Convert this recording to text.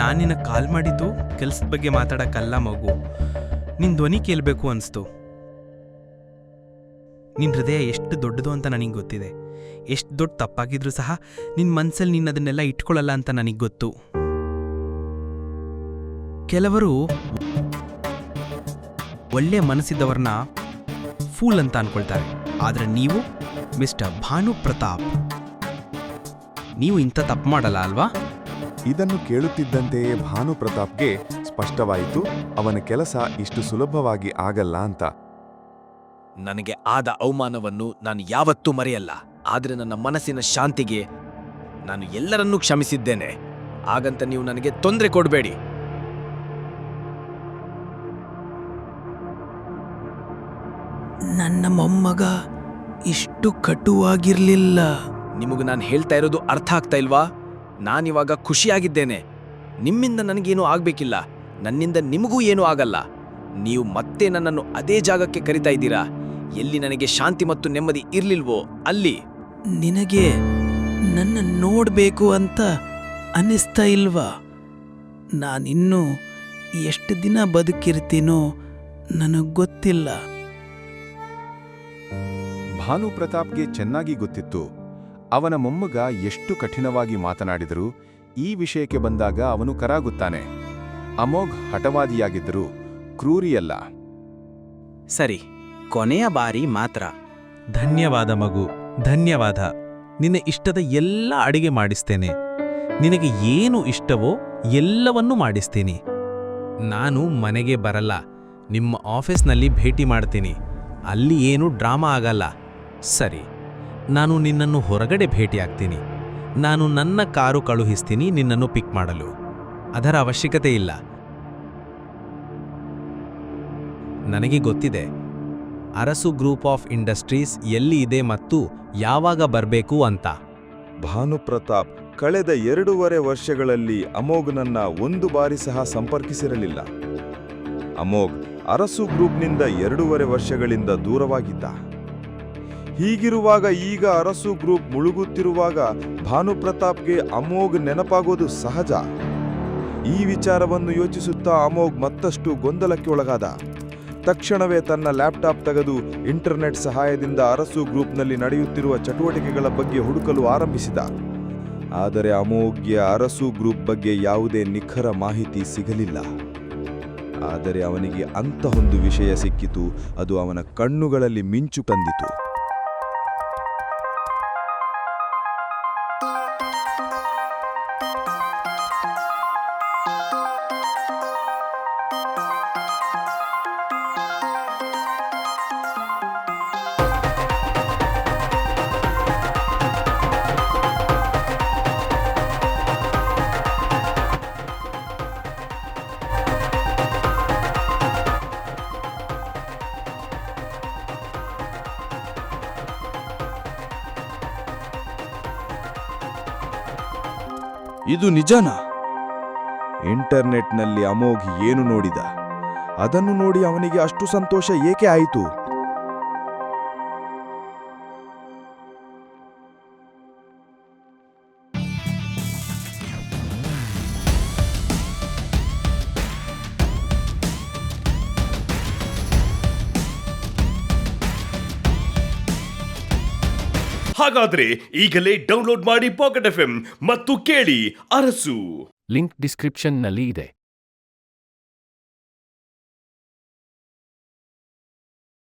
ನಾನು ನಿನ್ನ ಕಾಲ್ ಮಾಡಿದ್ದು ಕೆಲ್ಸದ ಬಗ್ಗೆ ಮಾತಾಡಕ್ಕಲ್ಲ ಮಗು. ನಿನ್ ಧ್ವನಿ ಕೇಳಬೇಕು ಅನಿಸ್ತು. ನಿನ್ನ ಹೃದಯ ಎಷ್ಟು ದೊಡ್ಡದು ಅಂತ ನನಗೆ ಗೊತ್ತಿದೆ. ಎಷ್ಟು ದೊಡ್ಡ ತಪ್ಪಾಗಿದ್ರೂ ಸಹ ನಿನ್ನ ಮನಸ್ಸಲ್ಲಿ ನೀನು ಅದನ್ನೆಲ್ಲ ಇಟ್ಕೊಳ್ಳಲ್ಲ ಅಂತ ನನಗೆ ಗೊತ್ತು. ಕೆಲವರು ಒಳ್ಳೆ ಮನಸ್ಸಿದ್ದವ್ರನ್ನ ಫೂಲ್ ಅಂತ ಅನ್ಕೊಳ್ತಾರೆ. ಆದರೆ ನೀವು ಮಿಸ್ಟರ್ ಭಾನು ಪ್ರತಾಪ್, ನೀವು ಇಂಥ ತಪ್ಪು ಮಾಡಲ್ಲ ಅಲ್ವಾ? ಇದನ್ನು ಕೇಳುತ್ತಿದ್ದಂತೆಯೇ ಭಾನು ಪ್ರತಾಪ್ಗೆ ಸ್ಪಷ್ಟವಾಯಿತು ಅವನ ಕೆಲಸ ಇಷ್ಟು ಸುಲಭವಾಗಿ ಆಗಲ್ಲ ಅಂತ. ನನಗೆ ಆದ ಅವಮಾನವನ್ನು ನಾನು ಯಾವತ್ತೂ ಮರೆಯಲ್ಲ. ಆದರೆ ನನ್ನ ಮನಸ್ಸಿನ ಶಾಂತಿಗೆ ನಾನು ಎಲ್ಲರನ್ನೂ ಕ್ಷಮಿಸಿದ್ದೇನೆ. ಹಾಗಂತ ನೀವು ನನಗೆ ತೊಂದರೆ ಕೊಡಬೇಡಿ. ನನ್ನ ಮೊಮ್ಮಗ ಇಷ್ಟು ಕಟುವಾಗಿರ್ಲಿಲ್ಲ. ನಿಮಗೆ ನಾನು ಹೇಳ್ತಾ ಇರೋದು ಅರ್ಥ ಆಗ್ತಾ ಇಲ್ವಾ? ನಾನಿವಾಗ ಖುಷಿಯಾಗಿದ್ದೇನೆ. ನಿಮ್ಮಿಂದ ನನಗೇನೂ ಆಗ್ಬೇಕಿಲ್ಲ, ನನ್ನಿಂದ ನಿಮಗೂ ಏನೂ ಆಗಲ್ಲ. ನೀವು ಮತ್ತೆ ನನ್ನನ್ನು ಅದೇ ಜಾಗಕ್ಕೆ ಕರಿತಾ ಇದ್ದೀರಾ ಎಲ್ಲಿ ನನಗೆ ಶಾಂತಿ ಮತ್ತು ನೆಮ್ಮದಿ ಇರ್ಲಿಲ್ವೋ ಅಲ್ಲಿ. ನಿನಗೆ ನನ್ನ ನೋಡಬೇಕು ಅಂತ ಅನ್ನಿಸ್ತಾ ಇಲ್ವಾ? ನಾನಿನ್ನೂ ಎಷ್ಟು ದಿನ ಬದುಕಿರ್ತೀನೋ ನನಗೆ ಗೊತ್ತಿಲ್ಲ. ಭಾನು ಪ್ರತಾಪ್ಗೆ ಚೆನ್ನಾಗಿ ಗೊತ್ತಿತ್ತು ಅವನ ಮೊಮ್ಮಗ ಎಷ್ಟು ಕಠಿಣವಾಗಿ ಮಾತನಾಡಿದರೂ ಈ ವಿಷಯಕ್ಕೆ ಬಂದಾಗ ಅವನು ಕರಾಗುತ್ತಾನೆ. ಅಮೋಘ್ ಹಠವಾದಿಯಾಗಿದ್ದರೂ ಕ್ರೂರಿಯಲ್ಲ. ಸರಿ, ಕೊನೆಯ ಬಾರಿ ಮಾತ್ರ. ಧನ್ಯವಾದ ಮಗು, ಧನ್ಯವಾದ. ನಿನ್ನ ಇಷ್ಟದ ಎಲ್ಲ ಅಡಿಗೆ ಮಾಡಿಸ್ತೇನೆ. ನಿನಗೆ ಏನು ಇಷ್ಟವೋ ಎಲ್ಲವನ್ನೂ ಮಾಡಿಸ್ತೀನಿ. ನಾನು ಮನೆಗೆ ಬರಲ್ಲ, ನಿಮ್ಮ ಆಫೀಸ್ನಲ್ಲಿ ಭೇಟಿ ಮಾಡ್ತೀನಿ. ಅಲ್ಲಿ ಏನೂ ಡ್ರಾಮಾ ಆಗಲ್ಲ. ಸರಿ, ನಾನು ನಿನ್ನನ್ನು ಹೊರಗಡೆ ಭೇಟಿಯಾಗ್ತೀನಿ. ನಾನು ನನ್ನ ಕಾರು ಕಳುಹಿಸ್ತೀನಿ ನಿನ್ನನ್ನು ಪಿಕ್ ಮಾಡಲು. ಅದರ ಅವಶ್ಯಕತೆ ಇಲ್ಲ. ನನಗೆ ಗೊತ್ತಿದೆ ಅರಸು ಗ್ರೂಪ್ ಆಫ್ ಇಂಡಸ್ಟ್ರೀಸ್ ಎಲ್ಲಿ ಇದೆ ಮತ್ತು ಯಾವಾಗ ಬರಬೇಕು ಅಂತ. ಭಾನು ಪ್ರತಾಪ್ ಕಳೆದ 2.5 ವರ್ಷಗಳಲ್ಲಿ ಅಮೋಘ್ನನ್ನ ಒಂದು ಬಾರಿ ಸಹ ಸಂಪರ್ಕಿಸಿರಲಿಲ್ಲ. ಅಮೋಘ್ ಅರಸು ಗ್ರೂಪ್ನಿಂದ 2.5 ವರ್ಷಗಳಿಂದ ದೂರವಾಗಿದ್ದ. ಹೀಗಿರುವಾಗ ಈಗ ಅರಸು ಗ್ರೂಪ್ ಮುಳುಗುತ್ತಿರುವಾಗ ಭಾನು ಪ್ರತಾಪ್ಗೆ ಅಮೋಘ್ ನೆನಪಾಗೋದು ಸಹಜ. ಈ ವಿಚಾರವನ್ನು ಯೋಚಿಸುತ್ತಾ ಅಮೋಘ್ ಮತ್ತಷ್ಟು ಗೊಂದಲಕ್ಕೆ ಒಳಗಾದ. ತಕ್ಷಣವೇ ತನ್ನ ಲ್ಯಾಪ್ಟಾಪ್ ತೆಗೆದು ಇಂಟರ್ನೆಟ್ ಸಹಾಯದಿಂದ ಅರಸು ಗ್ರೂಪ್ನಲ್ಲಿ ನಡೆಯುತ್ತಿರುವ ಚಟುವಟಿಕೆಗಳ ಬಗ್ಗೆ ಹುಡುಕಲು ಆರಂಭಿಸಿದ. ಆದರೆ ಅಮೋಘ್ಗೆ ಅರಸು ಗ್ರೂಪ್ ಬಗ್ಗೆ ಯಾವುದೇ ನಿಖರ ಮಾಹಿತಿ ಸಿಗಲಿಲ್ಲ. ಆದರೆ ಅವನಿಗೆ ಅಂತಹೊಂದು ವಿಷಯ ಸಿಕ್ಕಿತು, ಅದು ಅವನ ಕಣ್ಣುಗಳಲ್ಲಿ ಮಿಂಚು ತಂದಿತು. ಇದು ನಿಜನಾ? ಇಂಟರ್ನೆಟ್ನಲ್ಲಿ ಅಮೋಘ್ ಏನು ನೋಡಿದ? ಅದನ್ನು ನೋಡಿ ಅವನಿಗೆ ಅಷ್ಟು ಸಂತೋಷ ಏಕೆ ಆಯಿತು? ಹಾಗಾದ್ರೆ ಈಗಲೇ ಡೌನ್ಲೋಡ್ ಮಾಡಿ ಪಾಕೆಟ್ FM ಮತ್ತು ಕೇಳಿ ಅರಸು. ಲಿಂಕ್ ಡಿಸ್ಕ್ರಿಪ್ಷನ್ನಲ್ಲಿ ಇದೆ.